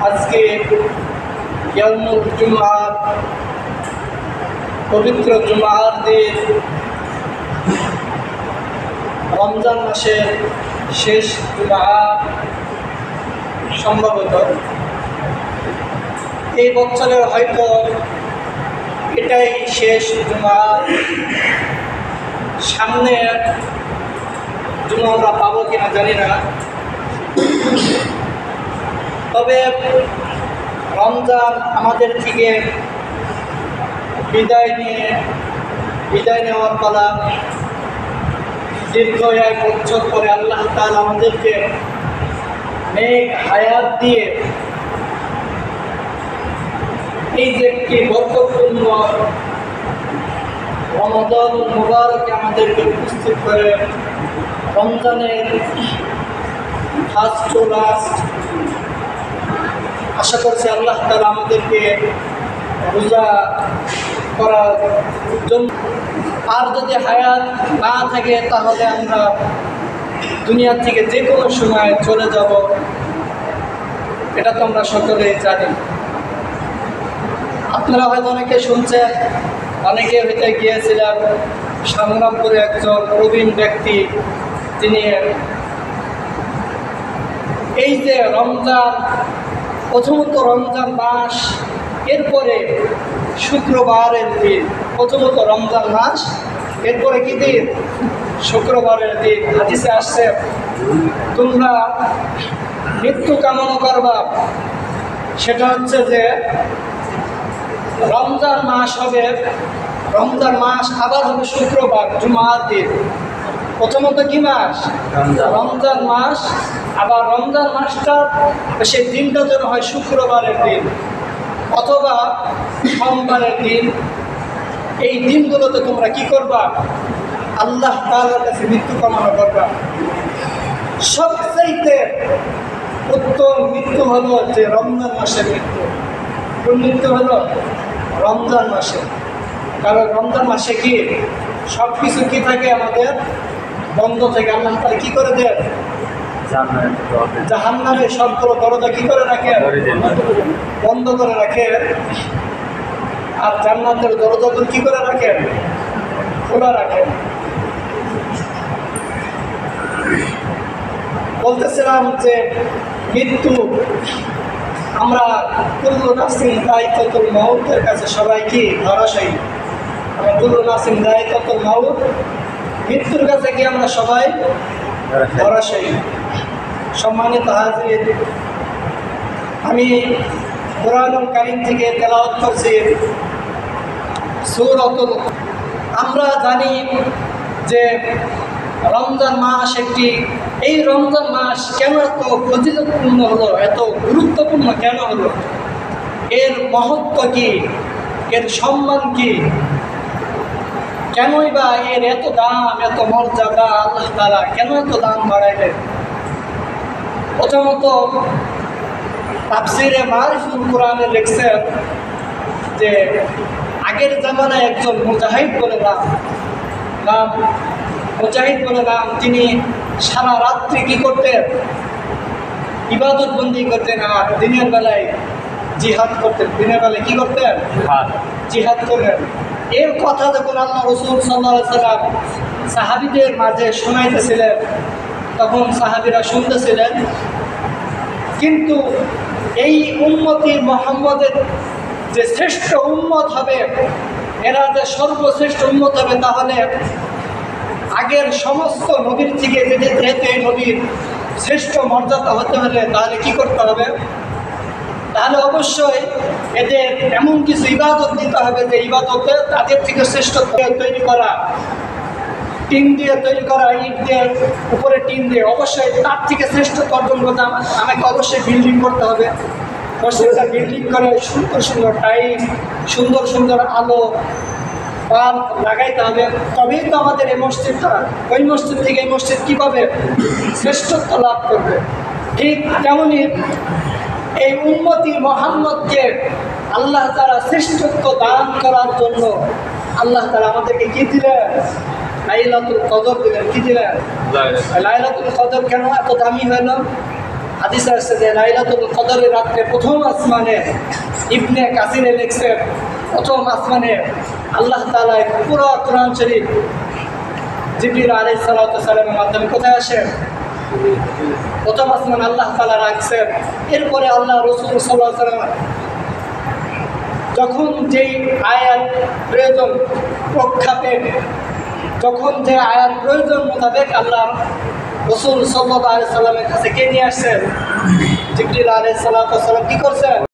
আজকে ইয়াউমুল জুমআ পবিত্র জুমআর দিন, রমজান মাসের শেষ জুমআ, সম্ভবত এই বছরের হয়তো এটাই শেষ জুমআ। সামনে জুমআ আমরা পাবো কিনা জানি না, তবে রমজান আমাদের থেকে বিদায় নেওয়ার পালা। দীর্ঘ 1 বছর পরে আল্লাহ তাআলা আমাদেরকে নেক হায়াত দিয়ে এই যে একটি বরকতপূর্ণ রমাদান মুবারকে আমাদেরকে উপস্থিত করে রমজানের ফার্স্ট টু লাস্ট, আশা করছি আল্লাহ তাআলা আমাদেরকে রোজা করার জন্য। আর যদি হায়াত না থাকে তাহলে আমরা দুনিয়া থেকে যে কোনো সময় চলে যাব, এটা তো আমরা সকলেই জানি। আপনারা হয়তো অনেকে শুনছেন, অনেকে হয়তো গিয়েছিলেন সংগ্রামপুরে একজন প্রবীণ ব্যক্তি, তিনি এই যে রমজান, প্রথমত রমজান মাস, এরপরে শুক্রবারের দিন, প্রথমত রমজান মাস, এরপরে কি দিন? শুক্রবারের দিন। হাদিসে আসছে, তোমরা মৃত্যু কামনা করবা, সেটা হচ্ছে যে রমজান মাস হবে, রমজান মাস আবার হবে শুক্রবার, জুমার দিন। প্রথমত কি মাস? রমজান মাস। আবার রমজান মাসটা সেই দিনটা যেন হয় শুক্রবারের দিন অথবা সোমবারের দিন। এই দিনগুলোতে তোমরা কি করবা? আল্লাহ তাআলার কাছে মৃত্যু কামনা করবা। সবচাইতে উত্তম মৃত্যু হলো যে রমজান মাসের মৃত্যু। কোন মৃত্যু হলো? রমজান মাসে। কারণ রমজান মাসে কি সব কিছু কি থাকে আমাদের বন্ধ থেকে আল্লাহ তাআলা কি করে দেন? জাহান্নামের সবগুলো দরজা কি করে রাখে? বন্ধ করে রাখে। আর জান্নাতের দরজাগুলো কি করে রাখেন? খোলা রাখেন। বলতেছিলাম যে মৃত্যু, আমরা কুল্লু নাফসিন যায়কাতুল মাউতের কাছে সবাই কি ধরাশায়ী। কুল্লু নাফসিন যায়কাতুল মাউত, মৃত্যুর কাছে কি আমরা সবাই ধরাশায়ী। সম্মানিত হাজির, আমি কুরআনুল কারীম থেকে তেলাওয়াত করছি সূরাতুল। আমরা জানি যে রমজান মাস একটি, এই রমজান মাস কেন এত ফজিলতপূর্ণ হলো, এত গুরুত্বপূর্ণ কেন হলো, এর মহত্ব কি, এর সম্মান কি, কেনই বা এর এত দাম, এত মর্যাদা আল্লাহ তাআলা কেন এত দাম বাড়াইলেন? প্রথমত তাফসীরে মারিফুল কোরআনে লিখছেন যে আগের জামানায় একজন মুজাহিদ বলে নাম, তিনি সারা রাত্রি কি করতেন? ইবাদত বন্দি করতেন, আর দিনের বেলায় জিহাদ করতেন। দিনের বেলায় কি করতেন? জিহাদ করতেন। এর কথা যখন আল্লাহ রাসূল সাল্লাল্লাহু আলাইহি ওয়াসাল্লাম সাহাবীদের মাঝে শোনাইতেছিলেন, তখন সাহাবীরা শুনতেছিলেন। কিন্তু এই উম্মতি মুহাম্মদের যে শ্রেষ্ঠ উম্মত হবে, এরা যে সর্বশ্রেষ্ঠ উম্মত হবে, তাহলে আগের সমস্ত নবীর থেকে যেহেতু এই নবীর শ্রেষ্ঠ মর্যাদা হতে হলে তাহলে কি করতে হবে? তাহলে অবশ্যই এদের এমন কিছু ইবাদত দিতে হবে যে ইবাদতে তাদের থেকে শ্রেষ্ঠ তৈরি করা, টিন দিয়ে তৈরি করা, ইট দিয়ে উপরে টিন দিয়ে, অবশ্যই তার থেকে শ্রেষ্ঠ অর্জন করতে আমাকে অবশ্যই বিল্ডিং করতে হবে। প্রত্যেকটা বিল্ডিং করে সুন্দর সুন্দর টাইলস, সুন্দর সুন্দর আলো বাল্ব লাগাইতে হবে, তবেই তো আমাদের এই মসজিদটা, ওই মসজিদ থেকে এই মসজিদ কী পাবে? শ্রেষ্ঠত্ব লাভ করবে। ঠিক তেমনই এই উম্মতি মুহাম্মদকে আল্লাহ তাআলা শ্রেষ্ঠত্ব দান করার জন্য আল্লাহ তাআলা আমাদেরকে কি দিলেন? লাইলাতুল কদর দিলেন। কি দিলেন? লাইলাতুল কদর কেন এত দামি হলো? হাদিসে আসছে যে লাইলাতুল কদরের রাত্রে প্রথম আসমানে ইবনে কাসিরে লিখছেন, প্রথম আসমানে আল্লাহ তাআলা পুরো কোরআন শরীফ জিবরিল আলাইহিস সালাতু ওয়াস সালামের মাধ্যমে কোথায় আসে? প্রথম আসমান আল্লাহ তাআলা রাখছেন। এরপরে আল্লাহ রাসূল সাল্লাল্লাহু আলাইহি ওয়াসাল্লাম যখন যেই আয়াত প্রয়োজন প্রক্ষেপের, যখন যে আয়াত প্রয়োজন মোতাবেক আল্লাহ রাসূল সাল্লাল্লাহু আলাইহি ওয়াসাল্লামের কাছে কে নিয়ে আসছেন? জিবরিল আলাইহিস সালাতু ওয়াস সালাম কি করছেন?